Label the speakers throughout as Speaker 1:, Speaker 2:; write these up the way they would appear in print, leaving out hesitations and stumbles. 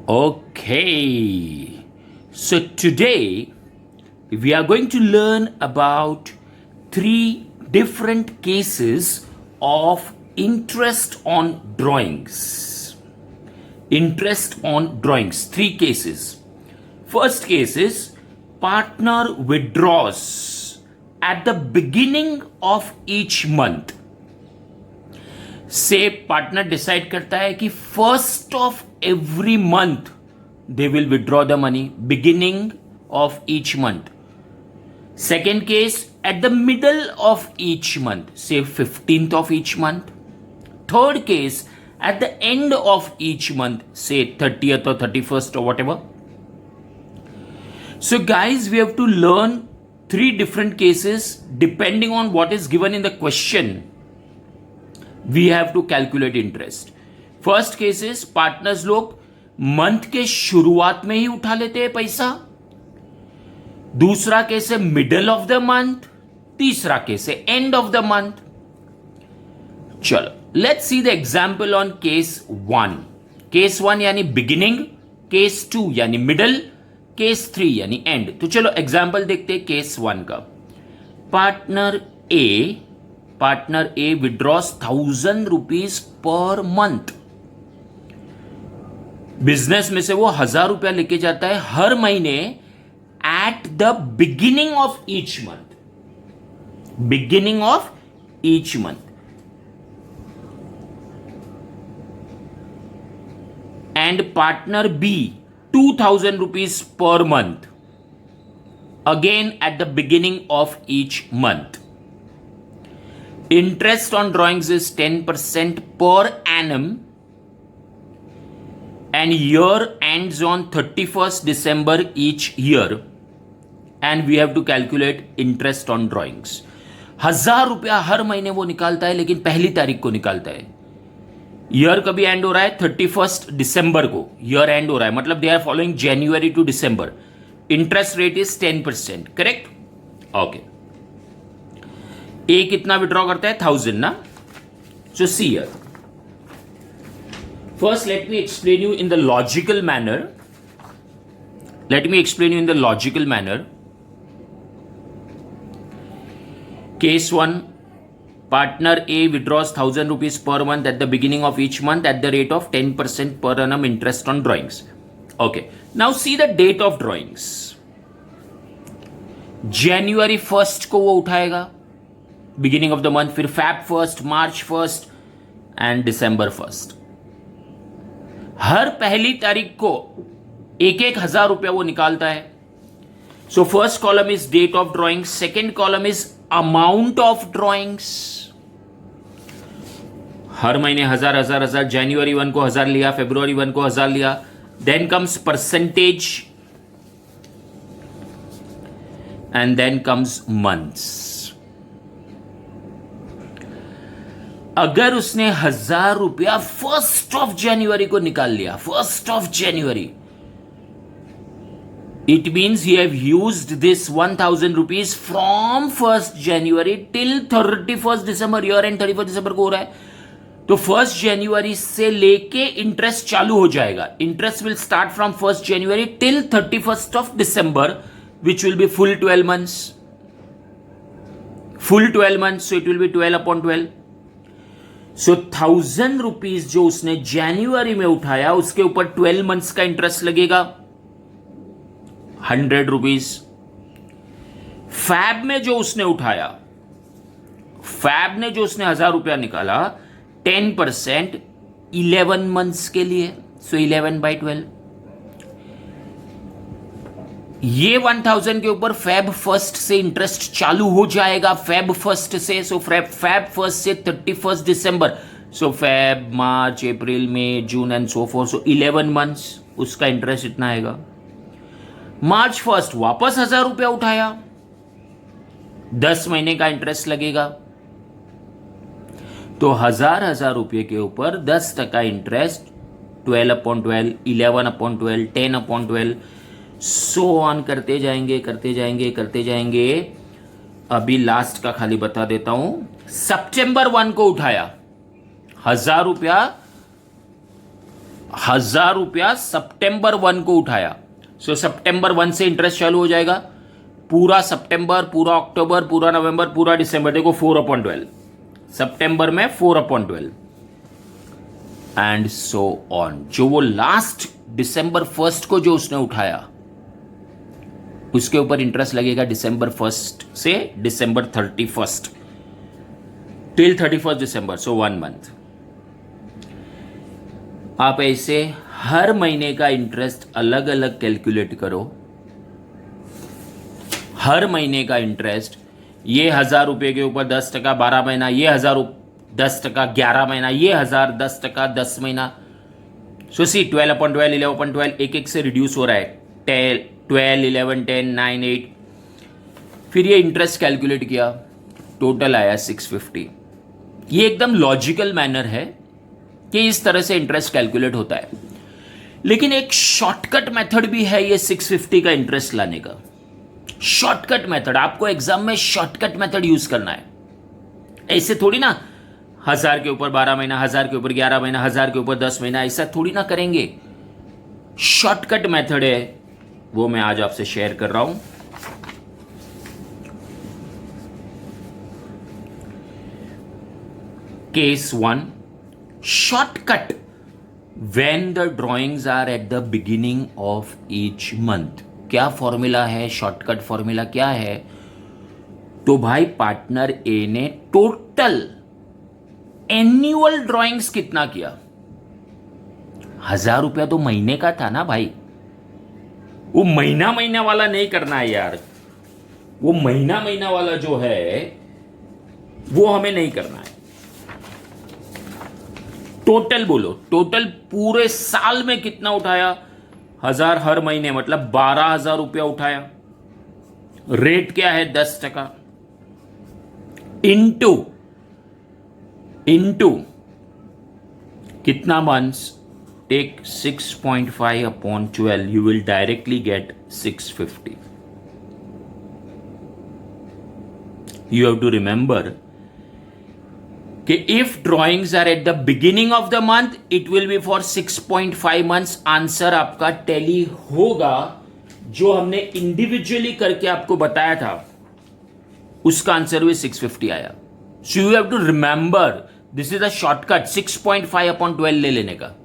Speaker 1: Okay, so today we are going to learn about three different cases of interest on drawings. Interest on drawings, three cases. First case is partner withdraws at the beginning of each month. से partner decide करता है कि first of every month they will withdraw the money, beginning of each month. Second case at the middle of each month, से 15th of each month. Third case at the end of each month, से 30th or 31st or whatever. So guys, we have to learn three different cases depending on what is given in the question. We have to calculate interest. First case is partners लोग month के शुरुआत में ही उठा लेते हैं पैसा. दूसरा case है मिडल ऑफ द मंथ. तीसरा केस है एंड ऑफ द मंथ. चलो let's see the example on case one. Case one यानी बिगिनिंग, केस टू यानी मिडल, केस थ्री यानी एंड. तो चलो एग्जाम्पल देखते हैं केस वन का. Partner A withdraws 1000 rupees per month. Business में से वो 1000 रुपया लेके जाता है हर महीने at the beginning of each month. Beginning of each month. And partner B 2000 rupees per month, again at the beginning of each month. Interest on drawings is 10% per annum and year ends on 31st December each year, and we have to calculate interest on drawings. 1000 रुपया हर महीने वो निकालता है, लेकिन पहली तारीख को निकालता है. ईयर कभी एंड हो रहा है 31st दिसंबर को, ईयर एंड हो रहा है, मतलब they are following January to December. Interest rate is 10%. Correct? Okay. A कितना विड्रॉ करता है? 1000 ना. So see here. First let me explain you in the logical manner. Case one, partner A withdraws 1000 rupees per month at the beginning of each month at the rate of 10% per annum interest on drawings. Okay, now see the date of drawings. January 1st को वो उठाएगा, beginning of the month. फिर Feb 1st, March 1st and December 1st. हर पहली तारीख को 1000 रुपया वो निकालता है. So first column is date of drawings, second column is amount of drawings. हर महीने 1000. जनवरी 1 को 1000 लिया, फेब्रुवरी 1 को 1000 लिया. Then comes percentage and then comes months. अगर उसने 1000 रुपया 1st ऑफ जनवरी को निकाल लिया, 1st of January, it means he have used this 1000 rupees from 1st January till 31st December. Year and 31st दिसंबर को हो रहा है, तो 1st जनवरी से लेके इंटरेस्ट चालू हो जाएगा. Interest will start from 1st January till 31st of December, which will be full 12 months. Full 12 months, so it will be 12 upon 12. So 1000 rupees जो उसने जनवरी में उठाया, उसके ऊपर 12 months का इंटरेस्ट लगेगा 100 रुपीज. फैब में जो उसने उठाया, फैब ने जो उसने 1000 रुपया निकाला, 10% 11 months के लिए, सो 11/12. ये 1000 के ऊपर फैब 1st से इंटरेस्ट चालू हो जाएगा. फैब 1st से, सो फैब 1st से 31st दिसंबर, so Feb, March, April, May, June and so forth. So 11 months उसका इंटरेस्ट इतना आएगा. मार्च 1st वापस 1000 रुपया उठाया, 10 महीने का इंटरेस्ट लगेगा. तो 1000 रुपये के ऊपर 10% इंटरेस्ट, 12/12, 11/12, 10/12, सो ऑन करते जाएंगे. अभी लास्ट का खाली बता देता हूं. सितंबर 1 को उठाया 1000 रुपया, ₹1,000 सितंबर 1 को उठाया। सो सितंबर 1 से इंटरेस्ट चालू हो जाएगा, पूरा सितंबर, पूरा अक्टूबर, पूरा नवंबर, पूरा दिसंबर। देखो 4/12 सितंबर में 4/12 एंड सो ऑन। जो वो लास्ट दिसंबर 1 को जो उसने उठाया उसके ऊपर इंटरेस्ट लगेगा दिसंबर 1 से दिसंबर 31 टिल 31 दिसंबर, सो 1 मंथ। आप ऐसे हर महीने का इंटरेस्ट अलग अलग कैलकुलेट करो। हर महीने का इंटरेस्ट, ये ₹1,000 के ऊपर 10% 12 महीना, ये 10% 11 महीना, ये 10% 10 महीना। सो सी 12/12 11/12 एक एक से रिड्यूस हो रहा है। 12 11 10 9 8। फिर ये इंटरेस्ट कैलकुलेट किया, टोटल आया 650। ये एकदम लॉजिकल मैनर है कि इस तरह से इंटरेस्ट कैलकुलेट होता है। लेकिन एक शॉर्टकट मेथड भी है ये 650 का इंटरेस्ट लाने का। शॉर्टकट मेथड, आपको एग्जाम में शॉर्टकट मेथड यूज करना है। ऐसे थोड़ी ना 1,000 के ऊपर 12 महीना, 1,000 के ऊपर 11 महीना, 1,000 के ऊपर 10 महीना, ऐसा थोड़ी ना करेंगे। शॉर्टकट मेथड है, वो मैं आज आपसे शेयर कर रहा हूं। Case 1, shortcut when the drawings are at the beginning of each month. क्या फॉर्मूला है, शॉर्टकट फॉर्मूला क्या है? तो भाई पार्टनर ए ने टोटल एनुअल ड्रॉइंग्स कितना किया? ₹1,000 तो महीने का था ना भाई। वो महीना महीना वाला नहीं करना है यार। वो महीना महीना वाला जो है वो हमें नहीं करना है। टोटल बोलो, टोटल पूरे साल में कितना उठाया? 1,000 हर महीने, मतलब ₹12,000 उठाया। रेट क्या है? 10%। इंटू कितना months? Take 6.5/12, you will directly get 650। You have to remember कि if drawings are at the beginning of the month it will be for 6.5 months. Answer आपका टैली होगा जो हमने इंडिविजुअली करके आपको बताया था, उसका आंसर भी 650 आया। So you have to remember this is a shortcut, 6.5/12 ले लेने का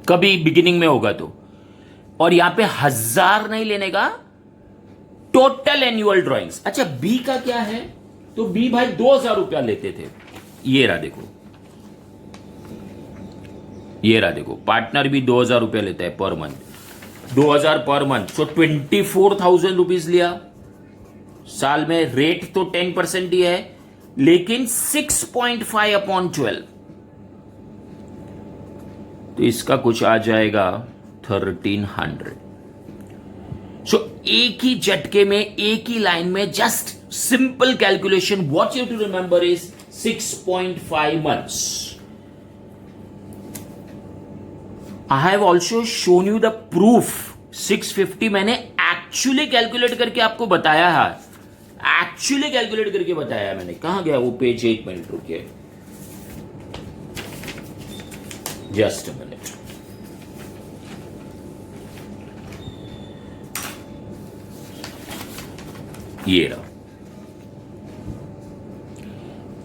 Speaker 1: कभी बिगिनिंग में होगा तो। और यहां पे 1,000 नहीं लेने का, टोटल एनुअल ड्रॉइंग्स। अच्छा बी का क्या है? तो बी भाई ₹2,000 लेते थे। ये रहा देखो, ये रहा देखो, पार्टनर भी ₹2,000 लेता है पर मंथ। 2,000 पर मंथ, सो 24,000 रुपीज लिया साल में। रेट तो 10% ही है, लेकिन 6.5/12, तो इसका कुछ आ जाएगा 1,300। सो एक ही झटके में, एक ही लाइन में, just simple calculation, what you to remember is 6.5 months. I have also shown you the proof. 650 मैंने एक्चुअली कैलकुलेट करके आपको बताया है। एक्चुअली कैलकुलेट करके बताया है मैंने। कहां गया वो पेज? 1 मिनट रुकिए, जस्ट अ मिनट। ये रहा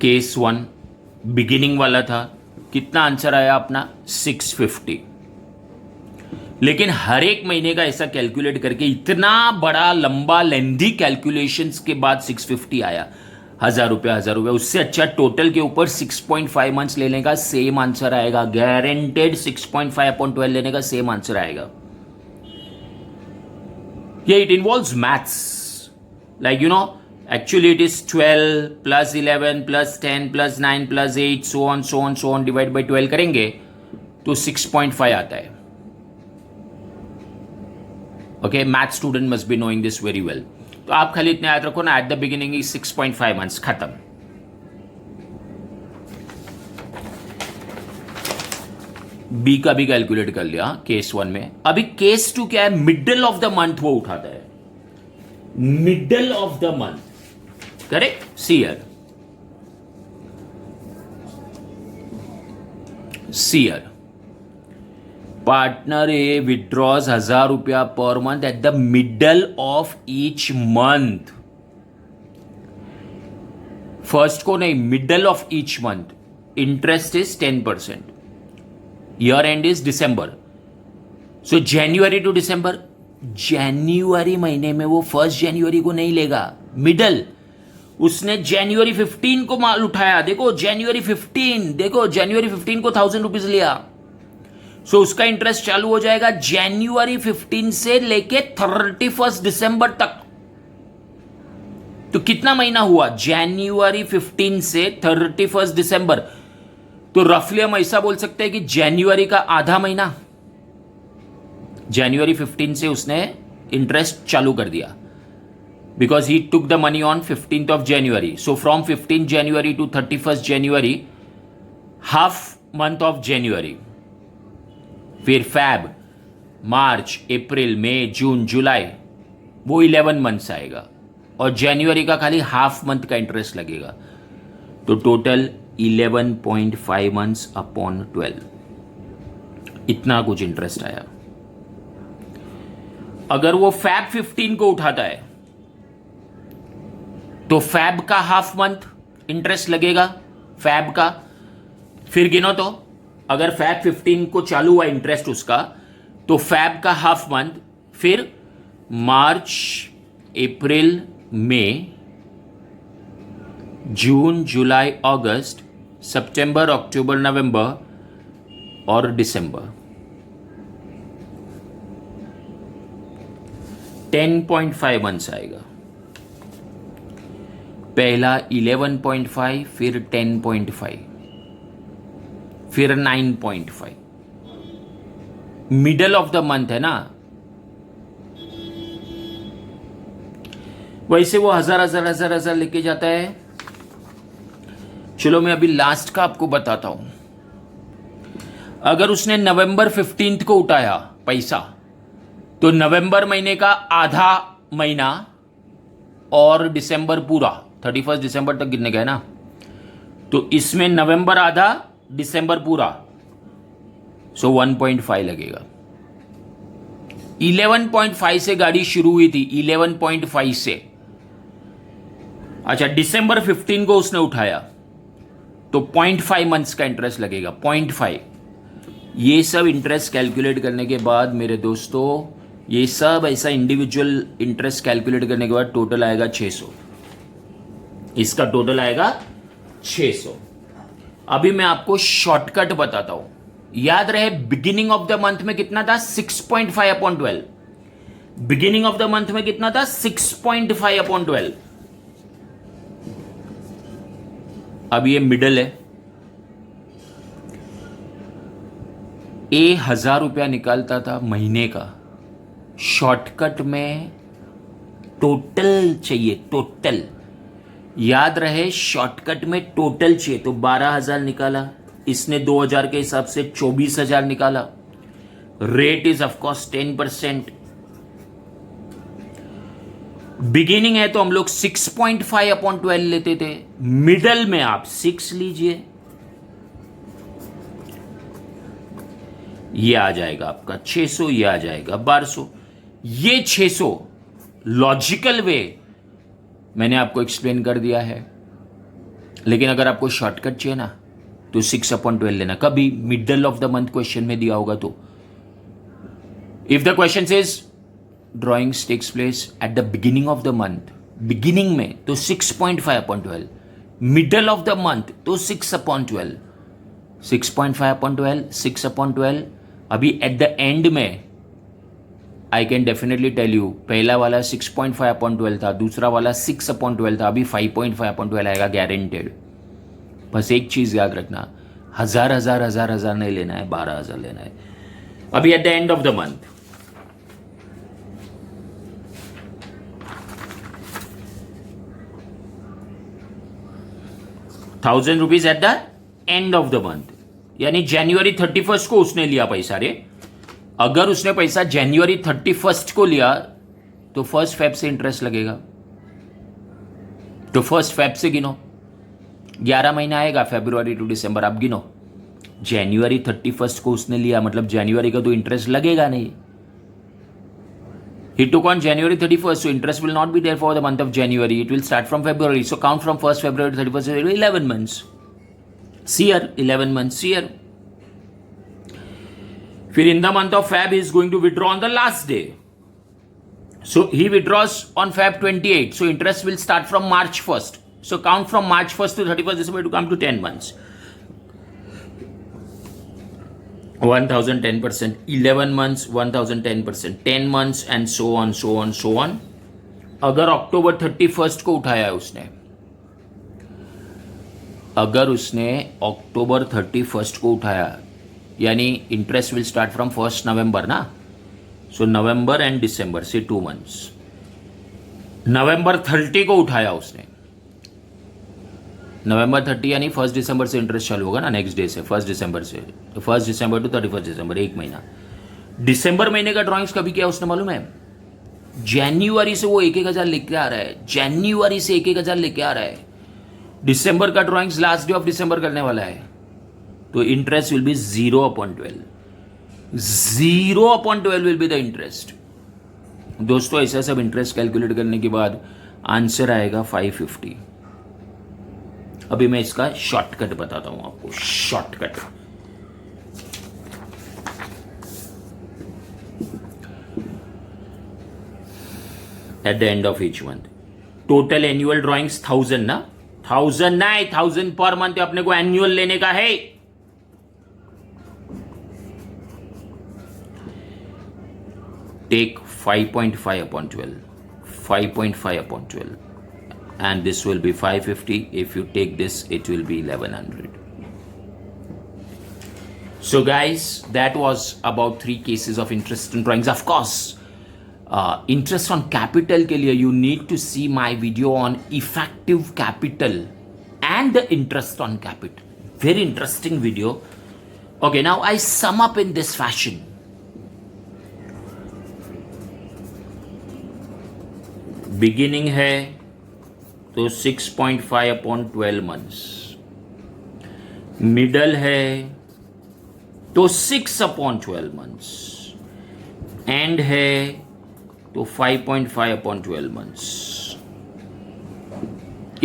Speaker 1: केस 1, बिगिनिंग वाला था। कितना आंसर आया अपना? 650। लेकिन हर एक महीने का ऐसा कैलकुलेट करके इतना बड़ा लंबा लेंथी कैलकुलेशंस के बाद 650 आया। ₹1,000। उससे अच्छा टोटल के ऊपर 6.5 मंथ्स लेने का सेम आंसर आएगा। गारंटेड 6.5/12 लेने का सेम आंसर आएगा। ये it involves maths, like you know, actually it is 12 plus 11 plus 10 plus 9 plus 8 so on divide by 12 करेंगे तो 6.5 आता है। Okay, math student must be knowing this very well. तो आप खाली इतने याद रखो ना, eight the beginning is 6.5 months, खत्म। बी का भी कैलकुलेट कर लिया केस 1 में। अभी केस 2 क्या है? मिडल ऑफ द मंथ वो उठाता है। Middle of the month, correct? See here partner A withdraws 1,000 रुपया per month at the middle of each month. First को नहीं, middle of each month. Interest is 10%. Year end is December. So January to December. जनवरी महीने में वो 1 जनवरी को नहीं लेगा, मिडल. उसने जनवरी 15 को माल उठाया. देखो जनवरी 15, देखो जनवरी 15 को 1,000 रुपीज लिया. सो उसका इंटरेस्ट चालू हो जाएगा जनवरी 15 से लेके 31 दिसंबर तक. तो कितना महीना हुआ? जनवरी 15 से 31 दिसंबर. तो रफली हम ऐसा बोल सकते हैं कि जनवरी का आधा महीना. जनवरी 15 से उसने इंटरेस्ट चालू कर दिया, because he took the money on 15th of January. So from 15 January to 31 January, half month of January. फिर फैब, मार्च, अप्रैल, मई, जून, जुलाई, वो 11 मंथ्स आएगा. और जनवरी का खाली हाफ मंथ का इंटरेस्ट लगेगा. तो टोटल 11.5 मंथ्स अपॉन 12, इतना कुछ इंटरेस्ट आया. अगर वो फैब 15 को उठाता है तो फैब का हाफ मंथ इंटरेस्ट लगेगा, फैब का. फिर गिनो तो, अगर फैब 15 को चालू हुआ इंटरेस्ट उसका, तो फैब का हाफ मंथ, फिर मार्च, अप्रैल, मई, जून, जुलाई, अगस्त, सितंबर, अक्टूबर, नवंबर और दिसंबर. 10.5 मंथ्स आएगा. पहला 11.5, फिर 10.5, फिर 9.5. मिडल ऑफ द मंथ है ना. वैसे वो हजार लेके जाता है. चलो मैं अभी लास्ट का आपको बताता हूं. अगर उसने नवंबर 15 को उठाया पैसा, तो नवंबर महीने का आधा महीना और दिसंबर पूरा 31 दिसंबर तक गिनने का है ना. तो इसमें नवंबर आधा, दिसंबर पूरा. सो 1.5 लगेगा. 11.5 से गाड़ी शुरू हुई थी, 11.5 से. अच्छा, दिसंबर 15 को उसने उठाया तो 0.5 मंथ्स का इंटरेस्ट लगेगा, 0.5. ये सब इंटरेस्ट कैलकुलेट करने के बाद मेरे दोस्तों, ये सब ऐसा इंडिविजुअल इंटरेस्ट कैलकुलेट करने के बाद टोटल आएगा 600. इसका टोटल आएगा 600. अभी मैं आपको शॉर्टकट बताता हूं. याद रहे, बिगिनिंग ऑफ द मंथ में कितना था? 6.5 upon 12. Beginning of the month में कितना था? 6.5 अपॉन 12. अब ये मिडल है. ए 1,000 रुपया निकालता था महीने का. शॉर्टकट में टोटल चाहिए, टोटल. याद रहे, शॉर्टकट में टोटल चाहिए. तो 12,000 निकाला, इसने 2,000 के हिसाब से 24,000 निकाला. Rate is of course 10%. बिगिनिंग है तो हम लोग 6.5 अपॉन 12 लेते थे. मिडल में आप 6 लीजिए, ये आ जाएगा आपका 600, ये आ जाएगा 1200. ये 600 लॉजिकल वे मैंने आपको एक्सप्लेन कर दिया है. लेकिन अगर आपको शॉर्टकट चाहिए ना, तो 6 अपॉन 12 लेना. कभी middle of the month question में दिया होगा तो. If the question says drawings takes place at the beginning of the month, beginning में तो 6.5 upon 12, middle of the month तो 6 अपॉन 12, 6.5 अपॉन 12, 6 अपॉन 12. अभी एट द एंड में I can definitely tell you, पहला वाला 6.5 अपॉन 12 था, दूसरा वाला 6 अपॉन 12 था, अभी 5.5 अपॉन 12 आएगा गारंटेड. बस एक चीज याद रखना, हजार नहीं लेना है, 12,000 लेना है. अभी eight the and of the month ₹1,000 eight the and of the month, यानी जनवरी 31 को उसने लिया पैसा. रे अगर उसने पैसा जनवरी 31 को लिया तो 1 फेब से इंटरेस्ट लगेगा. तो 1 फेब से गिनो, 11 महीना आएगा, फरवरी टू दिसंबर. आप गिनो जनवरी 31st को उसने लिया, मतलब जनवरी का तो इंटरेस्ट लगेगा नहीं. He took on January 31st, so interest will not be there for the month of January. It will start from February. So count from 1st February to 31st February, 11 months. See here, 11 months here. Then in the month of Feb, he is going to withdraw on the last day. So he withdraws on Feb 28. So interest will start from March 1st. So count from March 1st to 31st December to come to 10 months. 1010%, 11 months, 1010%, 10 months and so on, so on, so on. अगर अक्टूबर 31st को उठाया है उसने, अगर उसने अक्टूबर 31st को उठाया, यानी interest will start from 1st नवंबर ना. सो नवंबर एंड दिसंबर से 2 months. नवंबर 30 को उठाया उसने, नवंबर 30 यानी 1st दिसंबर से इंटरेस्ट चालू होगा ना, नेक्स्ट डे से 1st दिसंबर से, 1st दिसंबर टू 31st दिसंबर, एक महीना. दिसंबर महीने का ड्राइंग्स कभी किया उसने मालूम है? जनवरी से वो 1,000 लेके आ रहा है, जनवरी से 1,000 लेके आ रहा है. दिसंबर का drawings last day of December करने वाला है, तो interest will be 0/12. 0/12 will be the interest. दोस्तों ऐसा सब इंटरेस्ट कैलकुलेट करने के बाद आंसर आएगा 550. अभी मैं इसका शॉर्टकट बताता हूं आपको. Shortcut eight the end of each month. Total annual drawings 1000 ना, 1000 नहीं, 1000 पर मंथ अपने को एनुअल लेने का है. Take 5.5/12, 5.5/12. And this will be 550. If you take this, it will be 1100. So guys, that was about 3 cases of interest in drawings. Of course, interest on capital ke liye you need to see my video on effective capital and the interest on capital. Very interesting video. Okay, now I sum up in this fashion. Beginning है तो 6.5/12 months. Middle है तो 6/12 months. And है तो 5.5/12 months.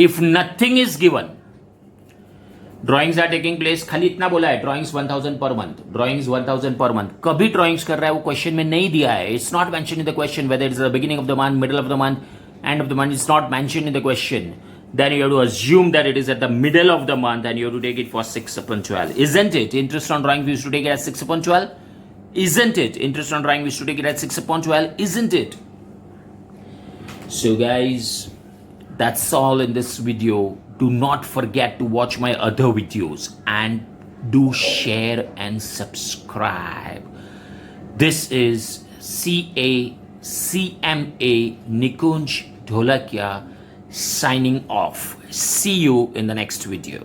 Speaker 1: If nothing is given, drawings are taking place. खाली इतना बोला है, drawings 1000 per month, drawings 1000 per month. कभी ड्रॉइंग्स कर रहा है वो क्वेश्चन में नहीं दिया है. It's not mention in the question whether it's the beginning of the month, middle of the month, end of the month. Is not mentioned in the question. Then you have to assume that it is at the middle of the month and you have to take it for 6/12. Isn't it? Interest on drawing we used to take it at 6/12. Isn't it? Interest on drawing we used to take it at 6/12. Isn't it? So guys, that's all in this video. Do not forget to watch my other videos and do share and subscribe. This is CMA Nikunj Dholakia signing off. See you in the next video.